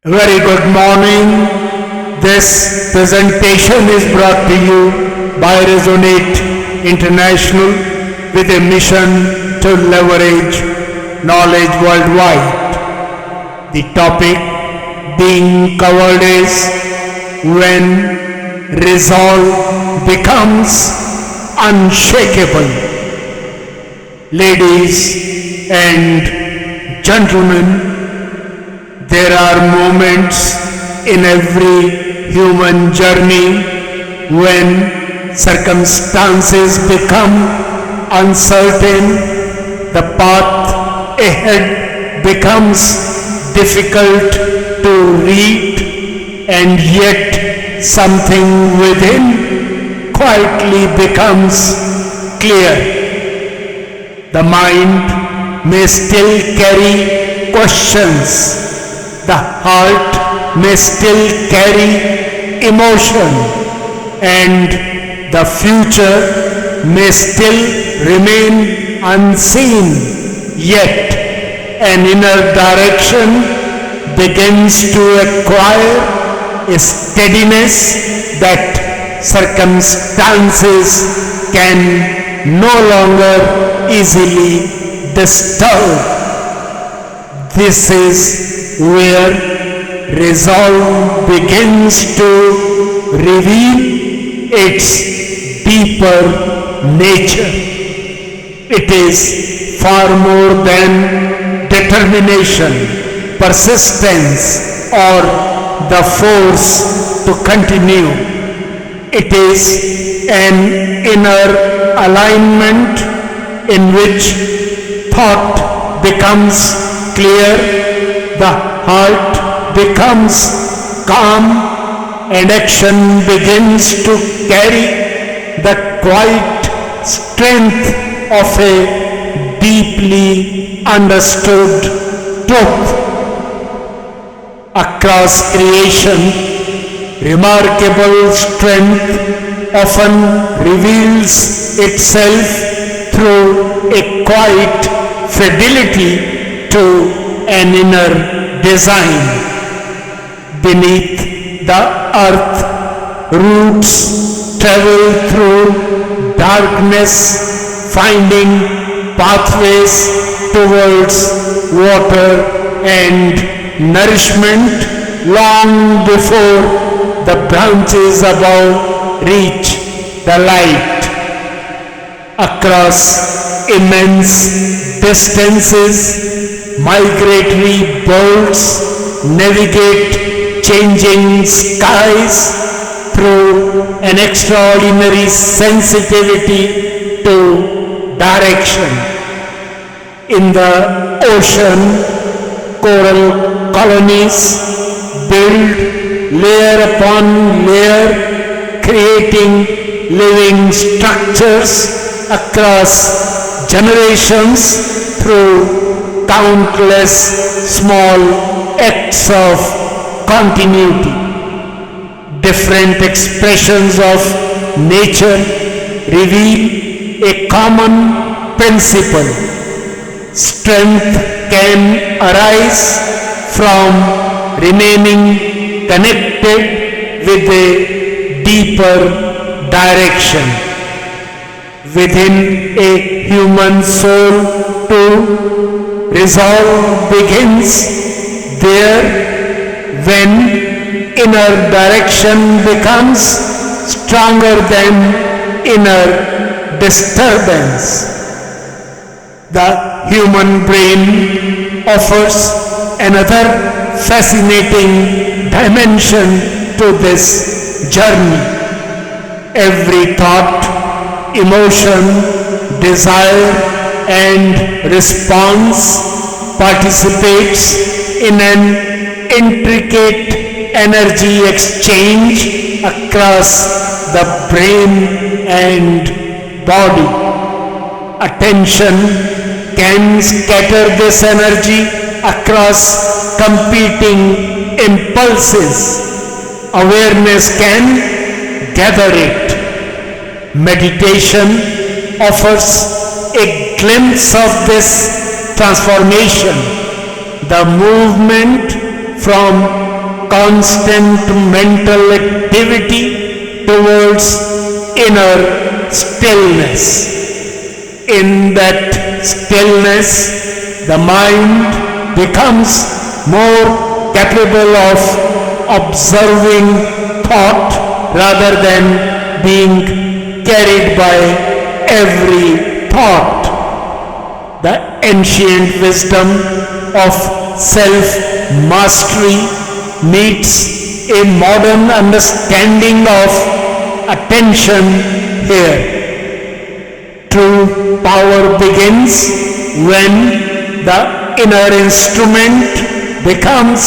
Very good morning. This presentation is brought to you by Resonate International with a mission to leverage knowledge worldwide. The topic being covered is when resolve becomes unshakable. Ladies and gentlemen, there are moments in every human journey when circumstances become uncertain, the path ahead becomes difficult to read, and yet something within quietly becomes clear. The mind may still carry questions. The heart may still carry emotion, and the future may still remain unseen, yet an inner direction begins to acquire a steadiness that circumstances can no longer easily disturb. This is where resolve begins to reveal its deeper nature. It is far more than determination, persistence, or the force to continue. It is an inner alignment in which thought becomes clear, the heart becomes calm, and action begins to carry the quiet strength of a deeply understood truth. Across creation, remarkable strength often reveals itself through a quiet fidelity to an inner design. Beneath the earth, roots travel through darkness, finding pathways towards water and nourishment long before the branches above reach the light. Across immense distances, migratory birds navigate changing skies through an extraordinary sensitivity to direction. In the ocean, coral colonies build layer upon layer, creating living structures across generations through countless small acts of continuity. Different expressions of nature reveal a common principle. Strength can arise from remaining connected with a deeper direction. Within a human soul too, resolve begins there when inner direction becomes stronger than inner disturbance. The human brain offers another fascinating dimension to this journey. Every thought, emotion, desire, and response participates in an intricate energy exchange across the brain and body. Attention can scatter this energy across competing impulses. Awareness can gather it. Meditation offers a glimpse of this transformation. The movement from constant mental activity towards inner stillness. In that stillness, the mind becomes more capable of observing thought rather than being carried by every thought. The ancient wisdom of self-mastery meets a modern understanding of attention here. True power begins when the inner instrument becomes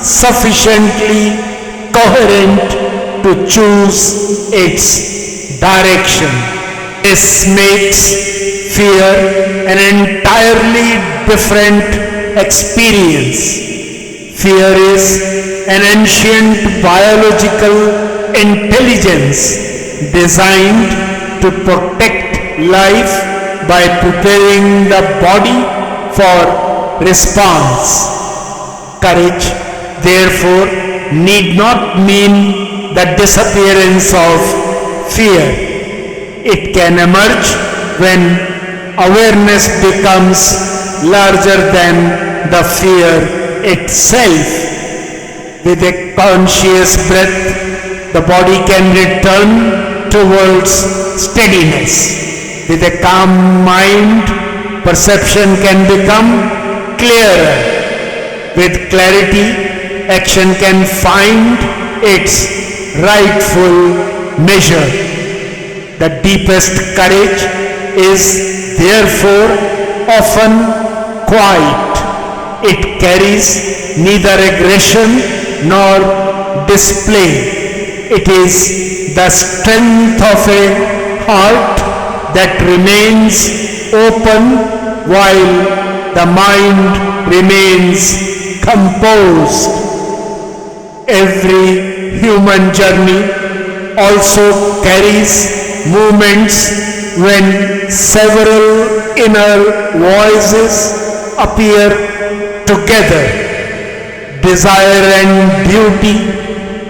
sufficiently coherent to choose its direction. This makes fear an entirely different experience. Fear is an ancient biological intelligence designed to protect life by preparing the body for response. Courage, therefore, need not mean the disappearance of fear. It can emerge when awareness becomes larger than the fear itself. With a conscious breath, the body can return towards steadiness. With a calm mind, perception can become clearer. With clarity, action can find its rightful measure. The deepest courage is therefore often quiet. It carries neither aggression nor display. It is the strength of a heart that remains open while the mind remains composed. Every human journey also carries moments when several inner voices appear together. Desire and beauty,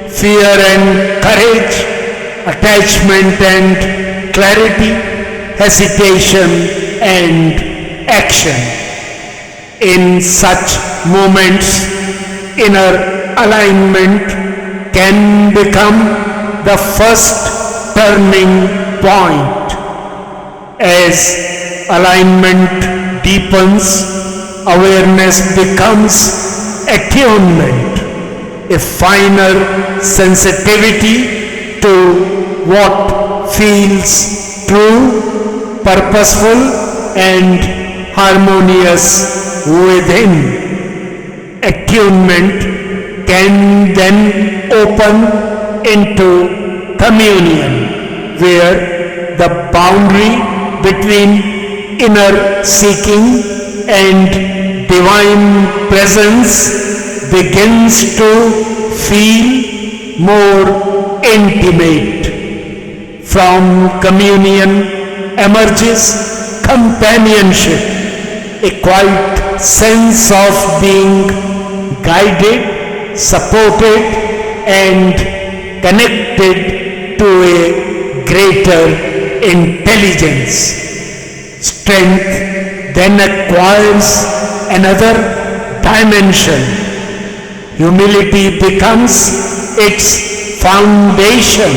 fear and courage, attachment and clarity, hesitation and action. In such moments, inner alignment can become the first turning point. As alignment deepens, awareness becomes attunement, a finer sensitivity to what feels true, purposeful, and harmonious within. Attunement can then open into communion, where the boundary between inner seeking and divine presence begins to feel more intimate. From communion emerges companionship, a quiet sense of being guided, supported, and connected to a greater intelligence. Strength then acquires another dimension. Humility becomes its foundation.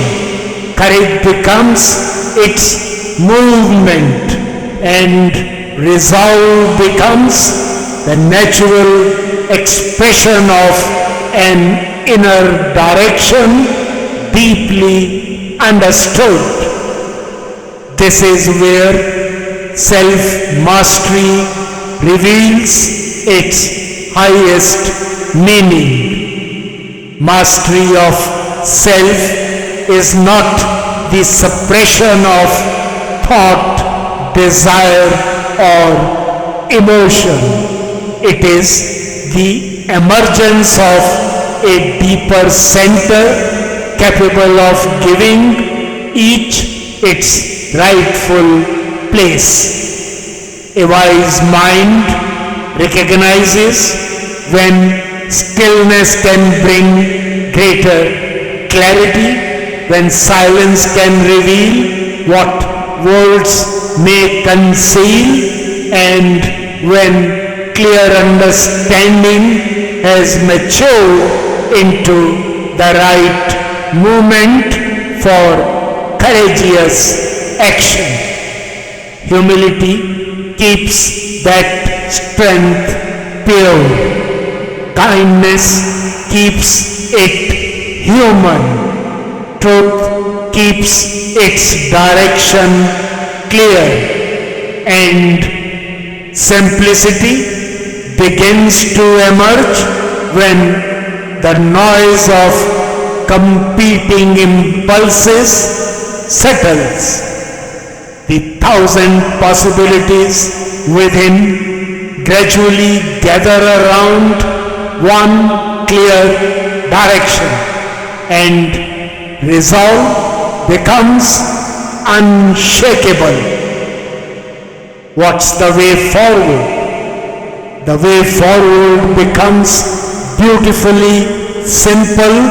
Courage becomes its movement. And resolve becomes the natural expression of an inner direction deeply understood. This is where self-mastery reveals its highest meaning. Mastery of self is not the suppression of thought, desire, or emotion. It is the emergence of a deeper center capable of giving each its rightful place. A wise mind recognizes when stillness can bring greater clarity, when silence can reveal what words may conceal, and when clear understanding has matured into the right movement for courageous action. Humility keeps that strength pure. Kindness keeps it human. Truth keeps its direction clear. And simplicity begins to emerge when the noise of competing impulses settles. The thousand possibilities within gradually gather around one clear direction, and resolve becomes unshakable. What's the way forward? The way forward becomes beautifully simple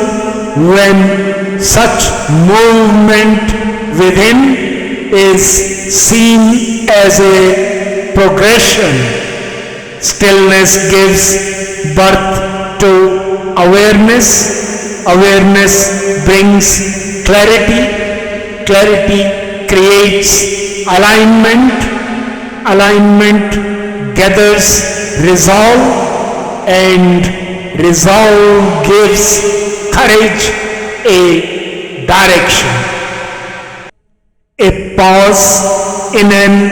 when such movement within is seen as a progression. Stillness gives birth to awareness. Awareness brings clarity. Clarity creates alignment. Alignment gathers resolve, and resolve gives courage a direction. A pause in an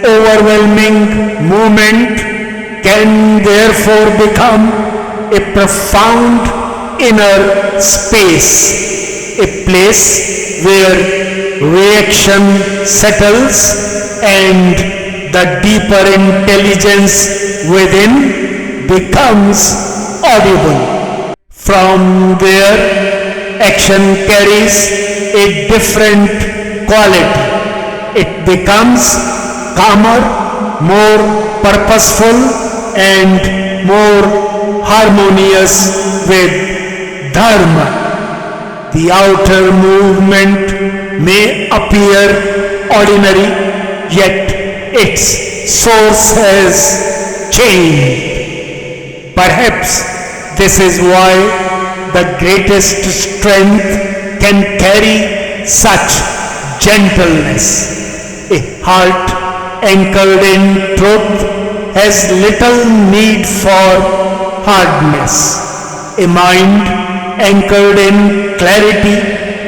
overwhelming movement can therefore become a profound inner space, a place where reaction settles and the deeper intelligence within becomes audible. From there, action carries a different quality. It becomes calmer, more purposeful, and more harmonious with Dharma. The outer movement may appear ordinary, yet its source has changed. Perhaps this is why the greatest strength can carry such gentleness. A heart anchored in truth has little need for hardness. A mind anchored in clarity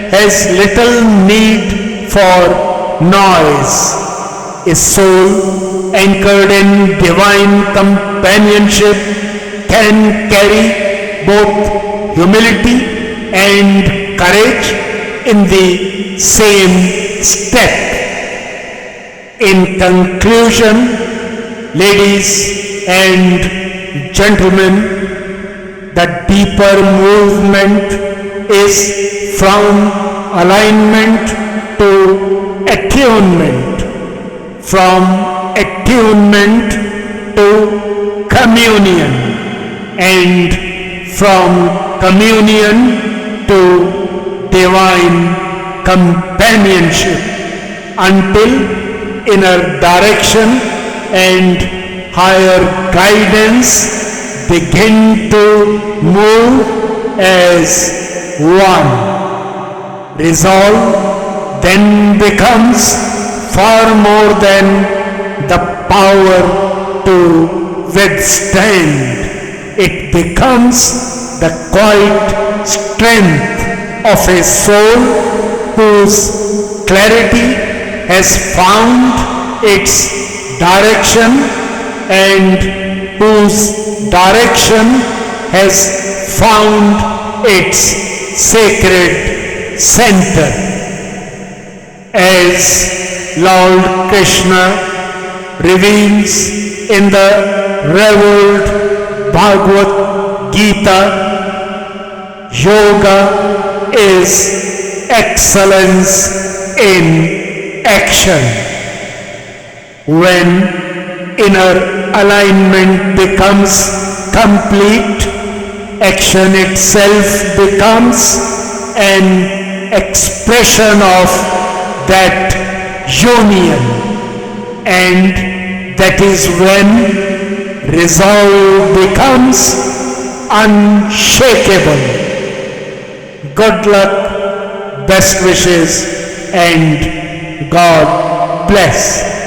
has little need for noise. A soul anchored in divine companionship can carry both humility and courage in the same step. In conclusion, ladies and gentlemen, the deeper movement is from alignment to attunement, from attunement to communion, and from communion to divine companionship, until inner direction and higher guidance begin to move as one. Resolve then becomes far more than the power to withstand. It becomes the quiet strength of a soul whose clarity has found its direction and whose direction has found its sacred center. As Lord Krishna reveals in the revealed Bhagavad Gita, yoga is excellence in action. When inner alignment becomes complete, action itself becomes an expression of that union, and that is when resolve becomes unshakable. Good luck, best wishes, and God bless.